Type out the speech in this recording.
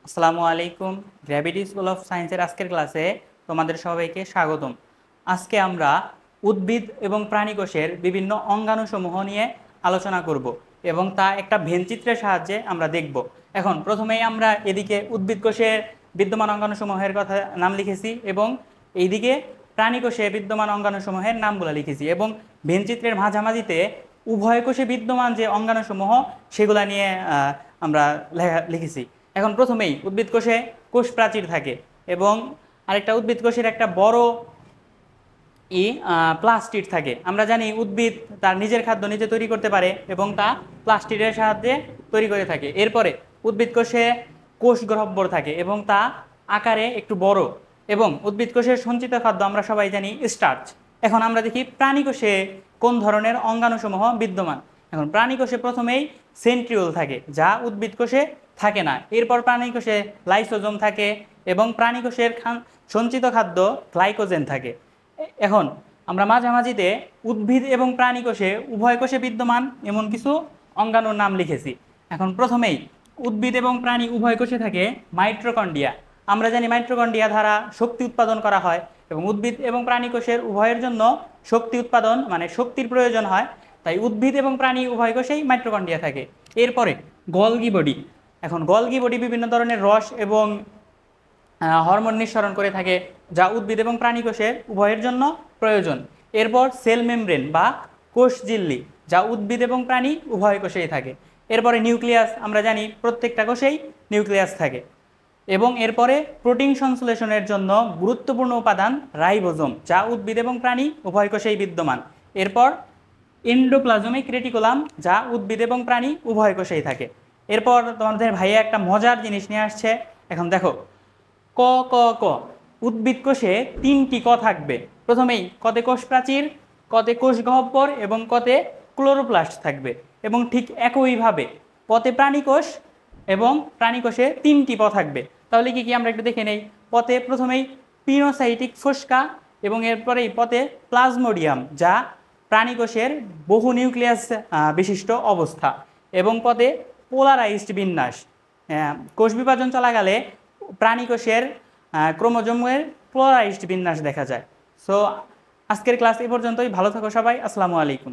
আসসালামু আলাইকুম। Gravity school of সায়েন্সের আজকের ক্লাসে তোমাদের সবাইকে স্বাগতম। আজকে আমরা উদ্ভিদ এবং প্রাণীকোষের বিভিন্ন অঙ্গাণুসমূহ নিয়ে আলোচনা করব এবং তা একটা ভেনচিত্রের সাহায্যে আমরা দেখব। এখন প্রথমেই আমরা এদিকে উদ্ভিদ কোষের বিদ্যমান অঙ্গাণুসমূহের কথা নাম লিখেছি এবং এইদিকে প্রাণীকোষে বিদ্যমান অঙ্গাণুসমূহের নামগুলো লিখেছি এবং ভেনচিত্রের মাঝামাঝিতে উভয় কোষে বিদ্যমান যে অঙ্গাণুসমূহ সেগুলা নিয়ে আমরা লিখেছি। এখন প্রথমেই উদ্ভিদ কোষে কোষ প্রাচীর থাকে এবং আরেকটা উদ্ভিদ কোষের একটা বড় প্লাস্টিড থাকে। আমরা জানি উদ্ভিদ তার নিজের খাদ্য নিজে তৈরি করতে পারে এবং তা প্লাস্টিডের সাহায্যে তৈরি করে থাকে। এরপরে উদ্ভিদ কোষে কোষ গহ্বর থাকে এবং তা আকারে একটু বড় এবং উদ্ভিদ কোষের সঞ্চিত খাদ্য আমরা সবাই জানি স্টার্চ। এখন আমরা দেখি প্রাণী কোষে কোন ধরনের অঙ্গাণুসমূহ বিদ্যমান। এখন প্রাণী কোষে প্রথমেই সেন্ট্রিওল থাকে যা উদ্ভিদ কোষে থাকে না। এরপর প্রাণী কোষে লাইসোজোম থাকে এবং প্রাণী কোষের সঞ্চিত খাদ্য গ্লাইকোজেন থাকে। এখন আমরা মাঝামাঝিতে উদ্ভিদ এবং প্রাণী কোষে উভয় কোষে বিদ্যমান এমন কিছু অঙ্গাণুর নাম লিখেছি। এখন প্রথমেই উদ্ভিদ এবং প্রাণী উভয় কোষে থাকে মাইটোকন্ড্রিয়া। আমরা জানি মাইটোকন্ড্রিয়া দ্বারা শক্তি উৎপাদন করা হয় এবং উদ্ভিদ এবং প্রাণী কোষের উভয়ের জন্য শক্তি উৎপাদন মানে শক্তির প্রয়োজন হয়, তাই উদ্ভিদ এবং প্রাণী উভয় কোষেই মাইটোকন্ড্রিয়া থাকে। এরপরে গলগি বডি। এখন গলগি বডি বিভিন্ন ধরনের রস এবং হরমোন নিঃসরণ করে থাকে যা উদ্ভিদ এবং প্রাণী কোষের উভয়ের জন্য প্রয়োজন। এরপর সেল মেমব্রেন বা কোষ ঝিল্লি যা উদ্ভিদ এবং প্রাণী উভয় কোষেই থাকে। এরপরে নিউক্লিয়াস, আমরা জানি প্রত্যেকটা কোষেই নিউক্লিয়াস থাকে। এবং এরপরে প্রোটিন সংশ্লেষণের জন্য গুরুত্বপূর্ণ উপাদান রাইবোজোম যা উদ্ভিদ এবং প্রাণী উভয় কোষেই বিদ্যমান। এরপর এন্ডোপ্লাজমিক রেটিকুলাম যা উদ্ভিদ এবং প্রাণী উভয় কোষেই থাকে। এরপর তোমাদের ভাইয়া একটা মজার জিনিস নিয়ে আসছে। এখন দেখো, ক ক ক উদ্ভিদ কোষে 3টি ক থাকবে। প্রথমেই কতে কোষ প্রাচীর, কতে কোষ গহ্বর এবং কতে ক্লোরোপ্লাস্ট থাকবে। এবং ঠিক একইভাবে পতে প্রাণী কোষ এবং প্রাণী কোষে 3টি প থাকবে। তাহলে কি কি আমরা একটু দেখে নেই। পথে প্রথমেই পিনোসাইটিক ফোস্কা এবং এরপরেই পথে প্লাজমোডিয়াম যা প্রাণী কোষের বহু নিউক্লিয়াস বিশিষ্ট অবস্থা এবং পথে পোলারাইজড বিন্যাস। কোষ বিভাজন চলাকালে প্রাণী কোষের ক্রোমোজোমের পোলারাইজড বিন্যাস দেখা যায়। সো আজকের ক্লাস এ পর্যন্তই। ভালো থাকো সবাই। আসসালামু আলাইকুম।